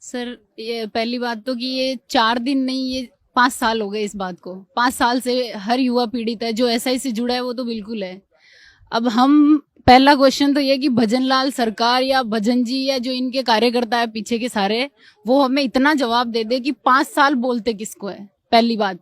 Sir, ये पहली बात तो कि ये 4 दिन नहीं, ये 5 साल हो गए इस बात को। 5 साल से हर युवा पीड़ित है, जो एसआई से जुड़ा है वो तो बिल्कुल है। अब हम पहला क्वेश्चन तो ये कि भजन लाल सरकार या भजन जी या जो इनके कार्यकर्ता है पीछे के सारे, वो हमें इतना जवाब दे दे कि 5 साल बोलते किसको है। पहली बात,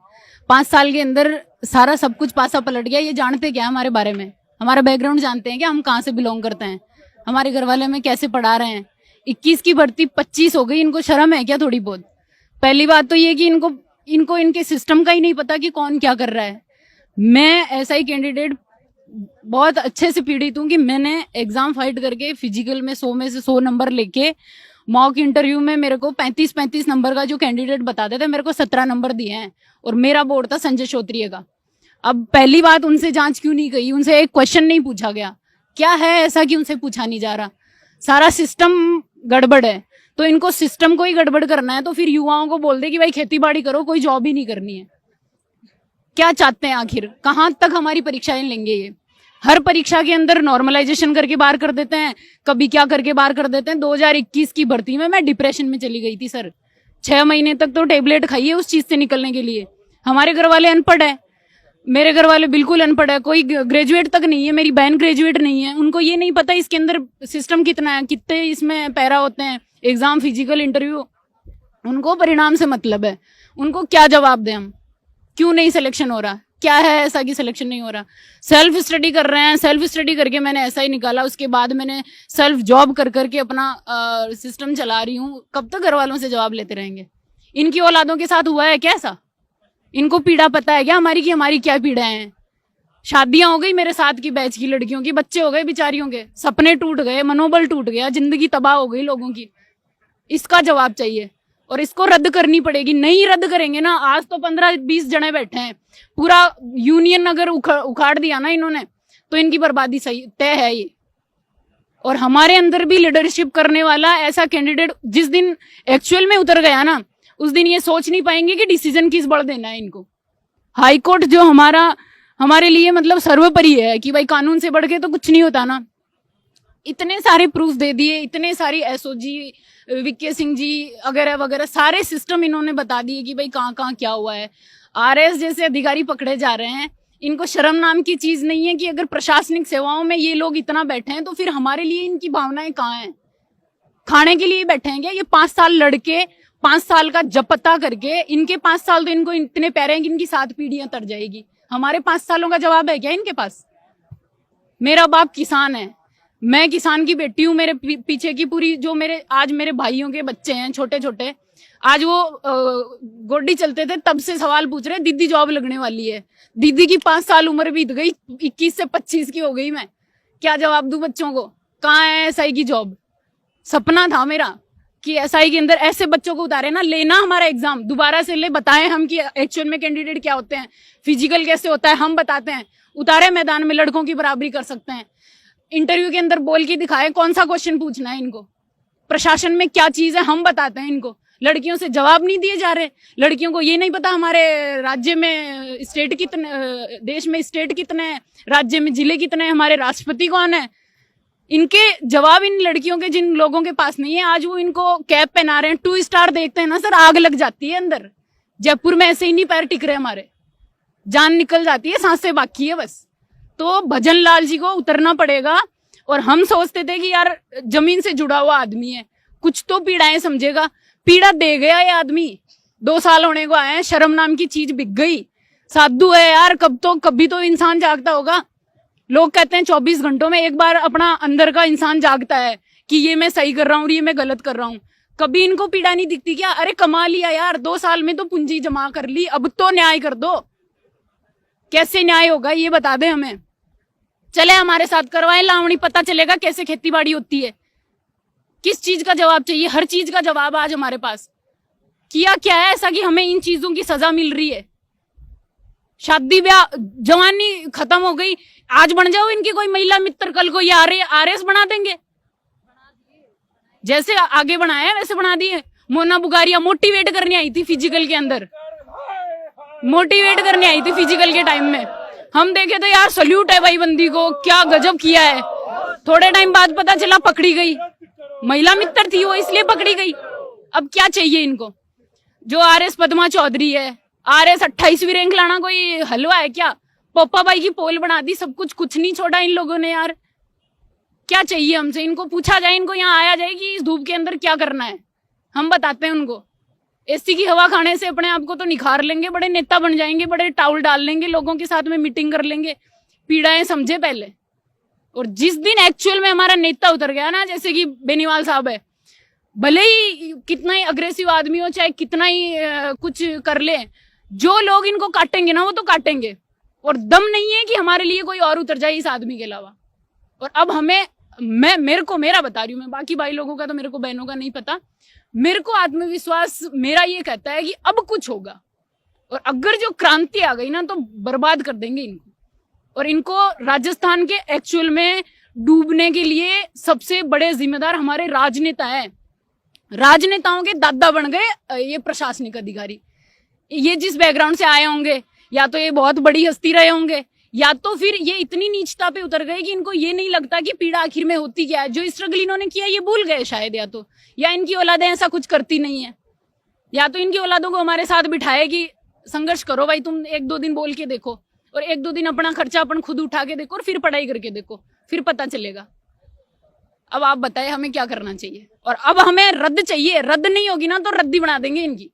5 साल के अंदर सारा सब कुछ पासा पलट गया। ये जानते क्या हमारे बारे में? हमारा बैकग्राउंड जानते हैं क्या? हम कहाँ से बिलोंग करते हैं? हमारे घर वाले हमें कैसे पढ़ा रहे हैं? 21 की भर्ती 25 हो गई। इनको शर्म है क्या थोड़ी बहुत? पहली बात तो ये कि इनको इनको इनके सिस्टम का ही नहीं पता कि कौन क्या कर रहा है। मैं ऐसा ही कैंडिडेट बहुत अच्छे से पीड़ित हूँ कि मैंने एग्जाम फाइट करके फिजिकल में 100 में से 100 नंबर लेके मॉक इंटरव्यू में मेरे को 35 नंबर का जो कैंडिडेट बताते थे, मेरे को 17 नंबर दिए हैं। और मेरा बोर्ड था संजय क्षोत्रिय का। अब पहली बात, उनसे जांच क्यों नहीं गई? उनसे एक क्वेश्चन नहीं पूछा गया? क्या है ऐसा कि उनसे पूछा नहीं जा रहा? सारा सिस्टम गड़बड़ है। तो इनको सिस्टम को ही गड़बड़ करना है तो फिर युवाओं को बोल दे कि भाई खेती बाड़ी करो, कोई जॉब ही नहीं करनी है। क्या चाहते हैं आखिर? कहां तक हमारी परीक्षाएं लेंगे ये? हर परीक्षा के अंदर नॉर्मलाइजेशन करके बाहर कर देते हैं, कभी क्या करके बाहर कर देते हैं। 2021 की भर्ती में मैं डिप्रेशन में चली गई थी सर। 6 महीने तक तो टेबलेट खाई है उस चीज से निकलने के लिए। हमारे घर वाले अनपढ़ है, मेरे घर वाले बिल्कुल अनपढ़ है, कोई ग्रेजुएट तक नहीं है। मेरी बहन ग्रेजुएट नहीं है। उनको ये नहीं पता इसके अंदर सिस्टम कितना है, कितने इसमें पैरा होते हैं, एग्जाम, फिजिकल, इंटरव्यू। उनको परिणाम से मतलब है। उनको क्या जवाब दें हम? क्यों नहीं सिलेक्शन हो रहा? क्या है ऐसा कि सिलेक्शन नहीं हो रहा? सेल्फ स्टडी कर रहे हैं। सेल्फ स्टडी करके मैंने ऐसा ही निकाला। उसके बाद मैंने सेल्फ जॉब कर करके अपना सिस्टम चला रही हूँ। कब तक घर वालों से जवाब लेते रहेंगे? इनकी औलादों के साथ हुआ है क्या ऐसा? इनको पीड़ा पता है क्या हमारी, कि हमारी क्या पीड़ा है? शादियां हो गई मेरे साथ की बैच की लड़कियों की, बच्चे हो गए बेचारियों के, सपने टूट गए, मनोबल टूट गया, जिंदगी तबाह हो गई लोगों की। इसका जवाब चाहिए और इसको रद्द करनी पड़ेगी। नहीं रद्द करेंगे ना, आज तो 15-20 जने बैठे हैं, पूरा यूनियन अगर उखाड़ दिया ना इन्होंने, तो इनकी बर्बादी सही तय है ये। और हमारे अंदर भी लीडरशिप करने वाला ऐसा कैंडिडेट जिस दिन एक्चुअल में उतर गया ना, उस दिन ये सोच नहीं पाएंगे कि डिसीजन किस बढ़ देना है इनको। हाईकोर्ट जो हमारे लिए मतलब सर्वोपरि है कि भाई कानून से बढ़ के तो कुछ नहीं होता ना। इतने सारे प्रूफ दे दिए, इतने सारी एसओजी, विके सिंह जी वगैरह वगैरह, सारे सिस्टम इन्होंने बता दिए कि भाई कहाँ कहाँ क्या हुआ है। आरएस जैसे अधिकारी पकड़े जा रहे हैं। इनको शर्म नाम की चीज नहीं है कि अगर प्रशासनिक सेवाओं में ये लोग इतना बैठे हैं तो फिर हमारे लिए इनकी भावनाएं कहाँ हैं? खाने के लिए बैठे हैं क्या? ये 5 साल लड़के 5 साल का जपता करके, इनके 5 साल तो इनको इतने प्यारे हैं कि इनकी 7 पीढ़ियां तर जाएगी। हमारे 5 सालों का जवाब है क्या इनके पास? मेरा बाप किसान है, मैं किसान की बेटी हूँ। मेरे पीछे की पूरी जो आज मेरे भाइयों के बच्चे हैं छोटे छोटे, आज वो गोड्डी चलते थे तब से सवाल पूछ रहे दीदी जॉब लगने वाली है। दीदी की 5 साल उम्र बीत गई, 21 से 25 की हो गई। मैं क्या जवाब दूं बच्चों को? कहाँ है एसआई की जॉब? सपना था मेरा कि एसआई के अंदर ऐसे बच्चों को उतारे ना, लेना हमारा एग्जाम दोबारा से ले, बताएं हम कि एक्चुअल में कैंडिडेट क्या होते हैं, फिजिकल कैसे होता है, हम बताते हैं। उतारे मैदान में, लड़कों की बराबरी कर सकते हैं। इंटरव्यू के अंदर बोल के दिखाए कौन सा क्वेश्चन पूछना है इनको, प्रशासन में क्या चीज है हम बताते हैं इनको। लड़कियों से जवाब नहीं दिए जा रहे। लड़कियों को ये नहीं पता हमारे राज्य में स्टेट कितने, देश में स्टेट कितने हैं, राज्य में जिले कितने हैं, हमारे राष्ट्रपति कौन है। इनके जवाब इन लड़कियों के, जिन लोगों के पास नहीं है, आज वो इनको कैप पहना रहे हैं। 2 स्टार देखते हैं ना सर, आग लग जाती है अंदर। जयपुर में ऐसे ही नहीं पैर टिक रहे हमारे, जान निकल जाती है, सांसें बाकी है बस। तो भजन लाल जी को उतरना पड़ेगा। और हम सोचते थे कि यार जमीन से जुड़ा हुआ आदमी है, कुछ तो पीड़ाएं समझेगा। पीड़ा दे गया ये आदमी। 2 साल होने को आए हैं, शर्म नाम की चीज बिक गई। साधु है यार, कभी तो इंसान जागता होगा। लोग कहते हैं 24 घंटों में एक बार अपना अंदर का इंसान जागता है कि ये मैं सही कर रहा हूँ, ये मैं गलत कर रहा हूँ। कभी इनको पीड़ा नहीं दिखती क्या? अरे कमा लिया यार, 2 साल में तो पूंजी जमा कर ली, अब तो न्याय कर दो। कैसे न्याय होगा ये बता दे हमें। चले हमारे साथ करवाएं लावणी, पता चलेगा कैसे खेती बाड़ी होती है। किस चीज का जवाब चाहिए? हर चीज का जवाब आज हमारे पास। किया क्या है ऐसा कि हमें इन चीजों की सजा मिल रही है? शादी ब्याह, जवानी खत्म हो गई, आज बन जाओ इनकी कोई महिला मित्र, कल को ये आरएस बना देंगे। जैसे आगे बनाया वैसे बना दिए। मोना बुगारिया मोटिवेट करने आई थी फिजिकल के अंदर, मोटिवेट करने आई थी फिजिकल के टाइम में। हम देखे तो यार सल्यूट है भाई बंदी को, क्या गजब किया है। थोड़े टाइम बाद पता चला पकड़ी गई। महिला मित्र थी वो, इसलिए पकड़ी गई। अब क्या चाहिए इनको? जो RS पद्मा चौधरी है, RS 28वीं रैंक लाना कोई हलवा है क्या? पप्पा भाई की पोल बना दी, सब कुछ नहीं छोड़ा इन लोगों ने यार। क्या चाहिए हमसे? इनको पूछा जाए, इनको यहाँ आया जाए कि इस धूप के अंदर क्या करना है, हम बताते हैं उनको। AC की हवा खाने से अपने आप को तो निखार लेंगे, बड़े नेता बन जाएंगे, बड़े टाउल डाल लेंगे, लोगों के साथ में मीटिंग कर लेंगे। पीड़ाएं समझे पहले। और जिस दिन एक्चुअल में हमारा नेता उतर गया ना, जैसे कि बेनीवाल साहब है, भले ही कितना ही अग्रेसिव आदमी हो, चाहे कितना ही कुछ कर ले, जो लोग इनको काटेंगे ना वो तो काटेंगे, और दम नहीं है कि हमारे लिए कोई और उतर जाए इस आदमी के अलावा। और अब हमें, मेरा बता रही हूँ मैं, बाकी भाई लोगों का तो मेरे को, बहनों का नहीं पता, मेरे को आत्मविश्वास मेरा ये कहता है कि अब कुछ होगा। और अगर जो क्रांति आ गई ना तो बर्बाद कर देंगे इनको। और इनको राजस्थान के एक्चुअल में डूबने के लिए सबसे बड़े जिम्मेदार हमारे राजनेता हैं। राजनेताओं के दादा बन गए ये प्रशासनिक अधिकारी। ये जिस बैकग्राउंड से आए होंगे, या तो ये बहुत बड़ी हस्ती रहे होंगे, या तो फिर ये इतनी नीचता पे उतर गए कि इनको ये नहीं लगता कि पीड़ा आखिर में होती क्या है। जो स्ट्रगल इन्होंने किया ये भूल गए शायद, या इनकी औलादें ऐसा कुछ करती नहीं है, या तो इनकी औलादों को हमारे साथ बिठाए कि संघर्ष करो भाई, तुम 1-2 दिन बोल के देखो, और 1-2 दिन अपना खर्चा अपन खुद उठा के देखो, और फिर पढ़ाई करके देखो, फिर पता चलेगा। अब आप बताएं हमें क्या करना चाहिए। और अब हमें रद्द चाहिए, रद्द नहीं होगी ना तो रद्दी बना देंगे इनकी।